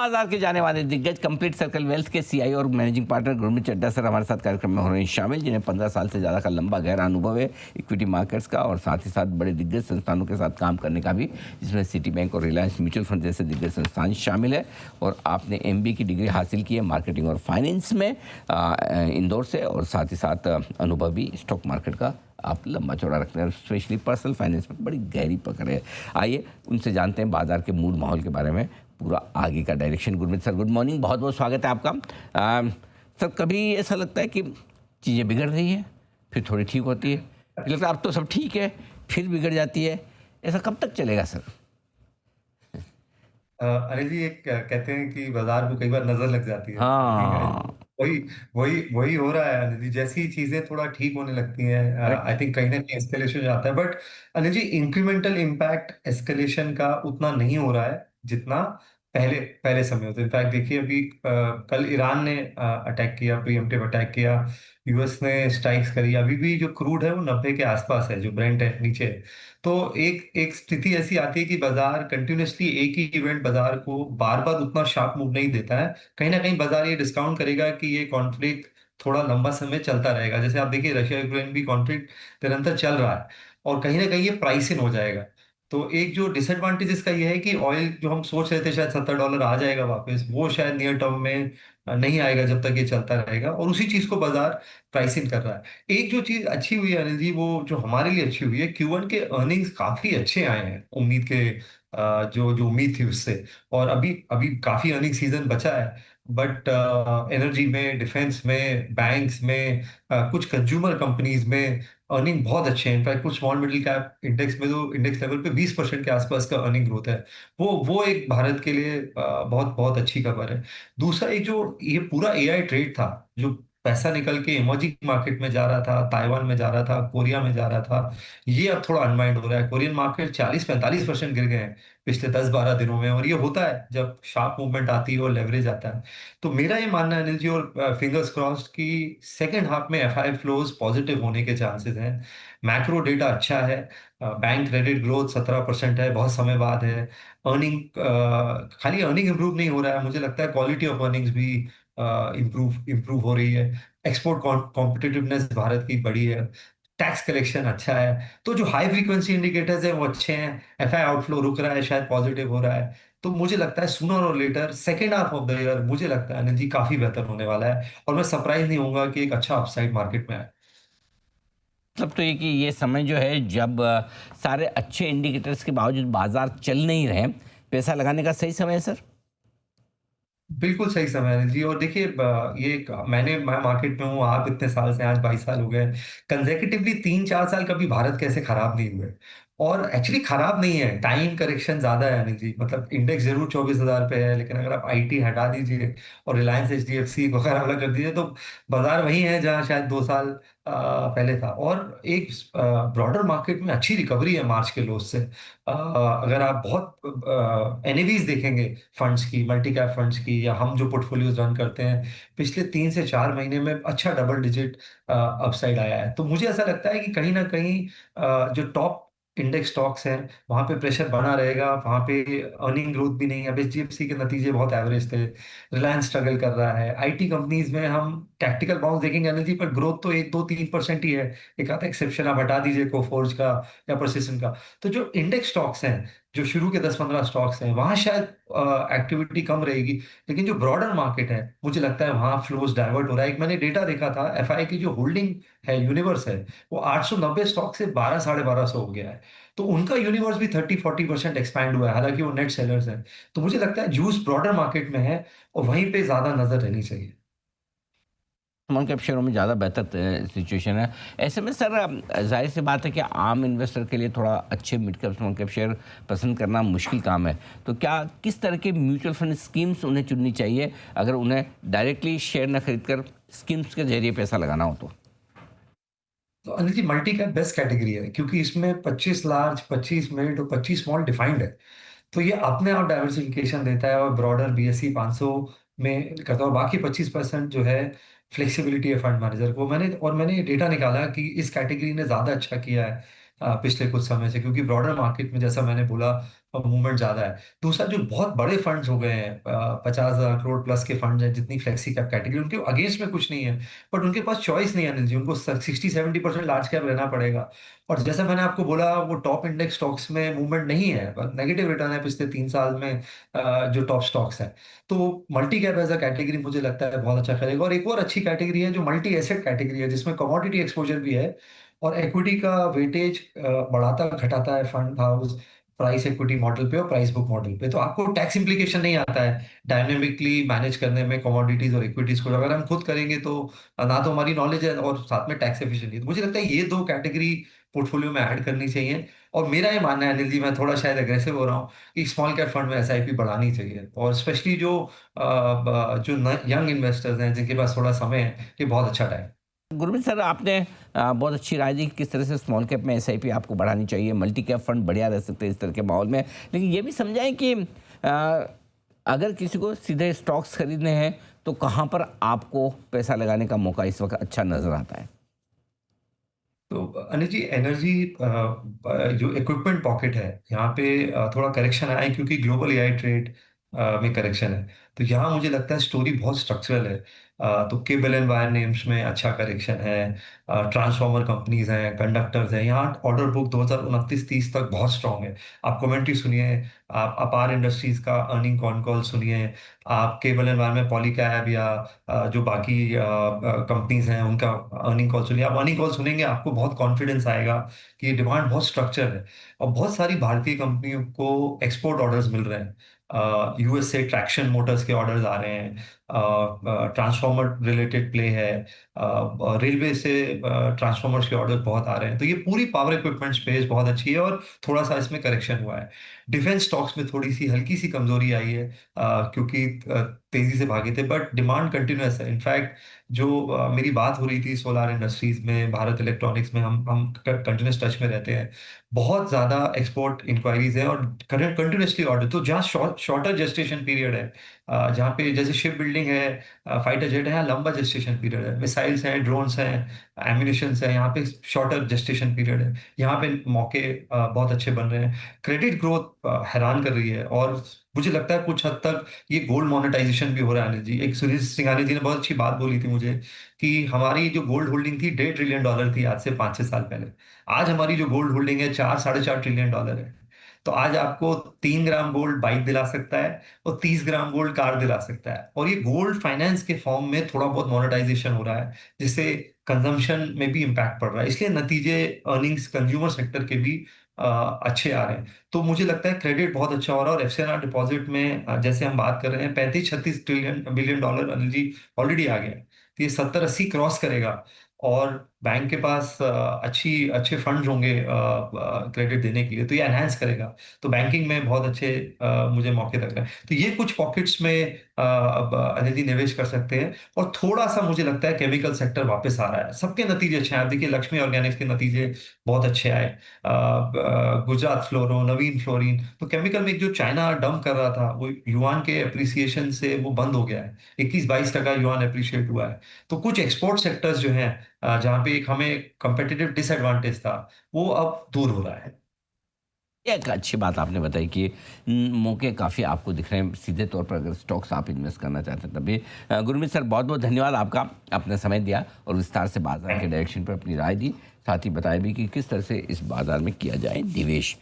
बाजार के जाने वाले दिग्गज कंप्लीट सर्कल वेल्थ के सीईओ और managing partner Gurmeet Chadha sir हमारे साथ कार्यक्रम में हो रहे हैं शामिल, जिन्हें 15 साल से ज़्यादा का लंबा गहरा अनुभव है इक्विटी मार्केट्स का और साथ ही साथ बड़े दिग्गज संस्थानों के साथ काम करने का भी, जिसमें सिटी बैंक और रिलायंस म्यूचुअल फंड जैसे दिग्गज संस्थान शामिल है। और आपने MBA की डिग्री हासिल की है मार्केटिंग और फाइनेंस में इंदौर से, और साथ ही साथ अनुभव भी स्टॉक मार्केट का आप लंबा चौड़ा रखते हैं, स्पेशली पर्सनल फाइनेंस में बड़ी गहरी पकड़ है। आइए उनसे जानते हैं बाजार के मूड माहौल के बारे में, पूरा आगे का direction. Gurmeet sir, good morning, बहुत बहुत स्वागत है आपका। सर, कभी ऐसा लगता है कि चीज़ें बिगड़ रही हैं, फिर थोड़ी ठीक होती है, फिर लगता है अब तो सब ठीक है, फिर बिगड़ जाती है, ऐसा कब तक चलेगा सर? अनिल जी, एक कहते हैं कि बाजार को कई बार नजर लग जाती है। आई थिंक हाँ। वही वही वही हो रहा है अनिल जी। जैसी चीजें थोड़ा ठीक होने लगती हैं, करेक्ट। आई थिंक कहीं ना कहीं एस्केलेशन जाता है। But Anil ji, incremental impact escalation का उतना नहीं हो रहा है जितना पहले पहले समय होता है। इनफैक्ट देखिए, अभी कल ईरान ने अटैक किया, प्रीएम्प्टिव अटैक किया, यूएस ने स्ट्राइक्स करी। अभी भी जो क्रूड है वो 90 के आसपास है, जो ब्रेंट है नीचे है। तो एक एक स्थिति ऐसी आती है कि बाजार कंटिन्यूअसली एक ही इवेंट बाजार को बार बार उतना शार्प मूव नहीं देता है। कहीं ना कहीं बाजार ये डिस्काउंट करेगा कि ये कॉन्फ्लिक्ट थोड़ा लंबा समय चलता रहेगा। जैसे आप देखिए, रशिया यूक्रेन भी कॉन्फ्लिक्ट निरंतर चल रहा है और कहीं ना कहीं ये प्राइस इन हो जाएगा। तो एक जो डिसएडवांटेज इसका ये है कि ऑयल जो हम सोच रहे थे शायद $70 आ जाएगा वापस, वो शायद नियर टर्म में नहीं आएगा जब तक ये चलता रहेगा, और उसी चीज को बाजार प्राइसिंग कर रहा है। एक जो चीज अच्छी हुई है अनिल जी, वो जो हमारे लिए अच्छी हुई है, Q1 के अर्निंग्स काफी अच्छे आए हैं उम्मीद के, जो जो उम्मीद थी उससे। और अभी अभी काफी अर्निंग सीजन बचा है। बट एनर्जी में, डिफेंस में, बैंक्स में, कुछ कंज्यूमर कंपनीज में अर्निंग बहुत अच्छे हैं। इनफैक्ट कुछ स्मॉल मिडिल कैप इंडेक्स में तो इंडेक्स लेवल पे 20% के आसपास का अर्निंग ग्रोथ है। वो एक भारत के लिए बहुत बहुत अच्छी खबर है। दूसरा, एक जो ये पूरा AI ट्रेड था, जो पैसा निकल के इमर्जिंग मार्केट में जा रहा था, ताइवान में जा रहा था, कोरिया में जा रहा था, ये अब थोड़ा अनवाइंड हो रहा है। कोरियन मार्केट 40-45% गिर गए हैं पिछले 10-12 दिनों में, और ये होता है जब शार्प मूवमेंट आती है और लेवरेज आता है। तो मेरा ये मानना है अनिल जी, और फिंगर्स क्रॉस्ड, कि सेकेंड हाफ में FI फ्लोज पॉजिटिव होने के चांसेस हैं। मैक्रो डेटा अच्छा है, बैंक क्रेडिट ग्रोथ 17% है, बहुत समय बाद है। अर्निंग, खाली अर्निंग इंप्रूव नहीं हो रहा है, मुझे लगता है क्वालिटी ऑफ अर्निंग्स भी इम्प्रूव इम्प्रूव हो रही है। एक्सपोर्ट कॉम्पिटिटिवनेस भारत की बड़ी है। टैक्स कलेक्शन अच्छा है। तो जो हाई फ्रीक्वेंसी इंडिकेटर्स हैं वो अच्छे हैं। FI आउटफ्लो रुक रहा है, शायद पॉजिटिव हो रहा है। तो मुझे लगता है सूनर और later second half of the year, मुझे लगता है आनंद जी, काफी बेहतर होने वाला है। और मैं सरप्राइज नहीं होऊंगा कि एक अच्छा अपसाइड मार्केट में आए। मतलब तो ये कि ये समय जो है जब सारे अच्छे इंडिकेटर्स के बावजूद बाजार चल नहीं रहे, पैसा लगाने का सही समय है सर? बिल्कुल सही समय है अनिल जी। और देखिए, मैं मार्केट में हूँ, आप इतने साल से, आज 22 साल हो गए। कंजेक्यूटिवली 3-4 साल कभी भारत कैसे खराब नहीं हुए। और एक्चुअली खराब नहीं है, टाइम करेक्शन ज्यादा है अनिल जी। मतलब इंडेक्स जरूर 24,000 पे है, लेकिन अगर आप IT हटा दीजिए और रिलायंस HDFC वगैरह अलग कर दीजिए, तो बाजार वही है जहाँ शायद 2 साल पहले था। और एक ब्रॉडर मार्केट में अच्छी रिकवरी है मार्च के लोस से। अगर आप बहुत NAVs देखेंगे फंड्स की, मल्टी कैप फंड्स की, या हम जो पोर्टफोलियोज रन करते हैं, पिछले 3 से 4 महीने में अच्छा डबल डिजिट अपसाइड आया है। तो मुझे ऐसा लगता है कि कहीं ना कहीं जो टॉप इंडेक्स स्टॉक्स हैं वहां पे प्रेशर बना रहेगा। वहां पे अर्निंग ग्रोथ भी नहीं है। अब HDFC के नतीजे बहुत एवरेज थे, रिलायंस स्ट्रगल कर रहा है। IT कंपनीज में हम टैक्टिकल बाउंस देखेंगे एनर्जी पर, ग्रोथ तो 1-2-3% ही है। एक आधा एक्सेप्शन आप हटा दीजिए कोफोर्ज का या परसिस्टेंट का। तो जो इंडेक्स स्टॉक्स हैं, जो शुरू के 10-15 स्टॉक्स हैं, वहां शायद एक्टिविटी कम रहेगी। लेकिन जो ब्रॉडर मार्केट है, मुझे लगता है वहां फ्लोज डाइवर्ट हो रहा है। एक मैंने डेटा देखा था, FI की जो होल्डिंग है, यूनिवर्स है, वो 890 स्टॉक से 1200-1250 हो गया है। तो उनका यूनिवर्स भी 30-40% एक्सपैंड हुआ है, हालांकि वो नेट सेलर्स हैं। तो मुझे लगता है जूस ब्रॉडर मार्केट में है, और वहीं पे ज्यादा नजर रहनी चाहिए। स्मॉल कैप शेयरों में ज़्यादा बेहतर सिचुएशन है। ऐसे में सर जाहिर सी बात है कि आम इन्वेस्टर के लिए थोड़ा अच्छे mid cap small cap share पसंद करना मुश्किल काम है। तो क्या किस तरह के म्यूचुअल फंड स्कीम्स उन्हें चुननी चाहिए अगर उन्हें डायरेक्टली शेयर न खरीद कर स्कीम्स के जरिए पैसा लगाना हो तो? तो Anil ji, multi cap best category है, क्योंकि इसमें 25 लार्ज, 25 मिड और 25 स्मॉल डिफाइंड है। तो ये अपने आप डाइवर्सिफिकेशन देता है, और ब्रॉडर BSE 500 में करता है। और बाकी 25% जो है फ्लेक्सिबिलिटी है फंड मैनेजर को। मैंने ये डेटा निकाला कि इस कैटेगरी ने ज़्यादा अच्छा किया है पिछले कुछ समय से, क्योंकि ब्रॉडर मार्केट में जैसा मैंने बोला मूवमेंट ज्यादा है। दूसरा, जो बहुत बड़े फंड्स हो गए हैं, 50,000 करोड़ प्लस के फंड्स हैं जितनी फ्लेक्सी कैप कैटेगरी, उनके अगेंस्ट में कुछ नहीं है, बट उनके पास चॉइस नहीं है अनिल जी, उनको 60-70% लार्ज कैप रहना पड़ेगा। और जैसा मैंने आपको बोला, वो टॉप इंडेक्स स्टॉक्स में मूवमेंट नहीं है, नेगेटिव रिटर्न है पिछले 3 साल में, जो टॉप स्टॉक्स हैं। तो multi cap as a category मुझे लगता है बहुत अच्छा करेगा। और एक और अच्छी कैटेगरी है जो मल्टी एसेट कैटेगरी है, जिसमें कमोडिटी एक्सपोजर भी है और इक्विटी का वेटेज बढ़ाता घटाता है fund house price equity model पे और प्राइस बुक मॉडल पे। तो आपको टैक्स इम्प्लीकेशन नहीं आता है डायनेमिकली मैनेज करने में कमोडिटीज और इक्विटीज को। अगर हम खुद करेंगे तो ना तो हमारी नॉलेज है और साथ में टैक्स एफिशिएंसी। तो मुझे लगता है ये दो कैटेगरी पोर्टफोलियो में ऐड करनी चाहिए। और मेरा ये मानना है अनिल जी, मैं थोड़ा शायद एग्रेसिव हो रहा हूँ, कि स्मॉल कैप फंड में एसआईपी बढ़ानी चाहिए, और स्पेशली जो यंग इन्वेस्टर्स हैं जिनके पास थोड़ा समय है, ये बहुत अच्छा टाइम। गुरमीत सर, आपने बहुत अच्छी राय दी कि किस तरह से स्मॉल कैप में एसआईपी आपको बढ़ानी चाहिए, मल्टी कैप फंड बढ़िया रह सकते हैं इस तरह के माहौल में। लेकिन ये भी समझाएं कि अगर किसी को सीधे स्टॉक्स खरीदने हैं तो कहाँ पर आपको पैसा लगाने का मौका इस वक्त अच्छा नजर आता है? तो अनिल जी, एनर्जी जो इक्विपमेंट पॉकेट है, यहाँ पे थोड़ा करेक्शन आया है, क्योंकि ग्लोबल एआई ट्रेड में करेक्शन है। तो यहाँ मुझे लगता है स्टोरी बहुत स्ट्रक्चरल है। तो केबल एंड वायर नेम्स में अच्छा करेक्शन है, ट्रांसफॉर्मर कंपनीज हैं, कंडक्टर्स हैं, यहाँ ऑर्डर बुक 2029-30 तक बहुत स्ट्रांग है। आप कमेंट्री सुनिए, आप अपार इंडस्ट्रीज का अर्निंग कॉन कॉल सुनिए, आप केबल एंड वायर में पॉलीकैब या जो बाकी कंपनीज हैं उनका अर्निंग कॉल सुनिए। आप अर्निंग कॉल सुनेंगे, आपको बहुत कॉन्फिडेंस आएगा कि ये डिमांड बहुत स्ट्रक्चर है। और बहुत सारी भारतीय कंपनियों को एक्सपोर्ट ऑर्डर्स मिल रहे हैं, यूएस से ट्रैक्शन मोटर्स के ऑर्डर्स आ रहे हैं, ट्रांसफॉर्मर रिलेटेड प्ले है, रेलवे से ट्रांसफॉर्मर्स के ऑर्डर बहुत आ रहे हैं। तो ये पूरी पावर इक्विपमेंट स्पेस बहुत अच्छी है, और थोड़ा सा इसमें करेक्शन हुआ है। डिफेंस स्टॉक्स में थोड़ी सी हल्की सी कमजोरी आई है, क्योंकि तेजी से भागे थे, बट डिमांड कंटिन्यूअस है। इनफैक्ट जो मेरी बात हो रही थी सोलार इंडस्ट्रीज में, भारत इलेक्ट्रॉनिक्स में, हम कंटिन्यूस टच में रहते हैं। बहुत ज्यादा एक्सपोर्ट इंक्वायरीज है और कंटिन्यूसली ऑर्डर। तो जहाँ शॉर्टर जेस्टेशन पीरियड है, जहाँ पे जैसे शिप बिल्डिंग है, फाइटर जेट है, यहाँ लंबा जेस्टेशन पीरियड है, मिसाइल्स हैं, ड्रोन्स हैं, एम्यूनिशंस है, यहाँ पे शॉर्टर जेस्टेशन पीरियड है। यहाँ पे मौके बहुत अच्छे बन रहे हैं। क्रेडिट ग्रोथ हैरान कर रही है, और मुझे लगता है कुछ हद तक ये गोल्ड मोनेटाइजेशन भी हो रहा है अनिल जी। एक सुनील सिंघानिया जी ने बहुत अच्छी बात बोली थी मुझे, कि हमारी जो गोल्ड होल्डिंग थी $1.5 ट्रिलियन थी आज से 5-6 साल पहले। आज हमारी जो गोल्ड होल्डिंग है 4-4.5 ट्रिलियन है। तो आज आपको 3 ग्राम गोल्ड बाइक दिला सकता है, और 30 ग्राम गोल्ड कार दिला सकता है। और ये गोल्ड फाइनेंस के फॉर्म में थोड़ा बहुत मोनेटाइजेशन हो रहा है, जिससे कंजम्पशन में भी इम्पैक्ट पड़ रहा है। इसलिए नतीजे अर्निंग्स कंज्यूमर सेक्टर के भी अच्छे आ रहे हैं। तो मुझे लगता है क्रेडिट बहुत अच्छा हो रहा है। और एफसीआईआर डिपॉजिट में जैसे हम बात कर रहे हैं, 35-36 billion dollar Anil ji already आ गया है। तो ये 70-80 क्रॉस करेगा, और बैंक के पास अच्छे फंड्स होंगे क्रेडिट देने के लिए, तो ये एनहांस करेगा। तो बैंकिंग में बहुत अच्छे मुझे मौके लग रहे हैं। तो ये कुछ पॉकेट्स में अब अनिल जी निवेश कर सकते हैं। और थोड़ा सा मुझे लगता है केमिकल सेक्टर वापस आ रहा है, सबके नतीजे अच्छे हैं। आप देखिए, लक्ष्मी ऑर्गेनिक्स के नतीजे बहुत अच्छे आए, गुजरात फ्लोरो, नवीन फ्लोरिन। तो केमिकल में जो चाइना डंप कर रहा था, वो युआन के अप्रिसिएशन से वो बंद हो गया है। 21-22% युआन अप्रिशिएट हुआ है। तो कुछ एक्सपोर्ट सेक्टर्स जो हैं, जहाँ पे एक हमें कंपेटिटिव डिसएडवांटेज था, वो अब दूर हो रहा है। ये एक अच्छी बात आपने बताई कि मौके काफ़ी आपको दिख रहे हैं सीधे तौर पर, अगर स्टॉक्स आप इन्वेस्ट करना चाहते हैं तभी। गुरमीत सर, बहुत बहुत धन्यवाद आपका, अपना समय दिया और विस्तार से बाजार के डायरेक्शन पर अपनी राय दी, साथ ही बताया भी कि किस तरह से इस बाजार में किया जाए निवेश।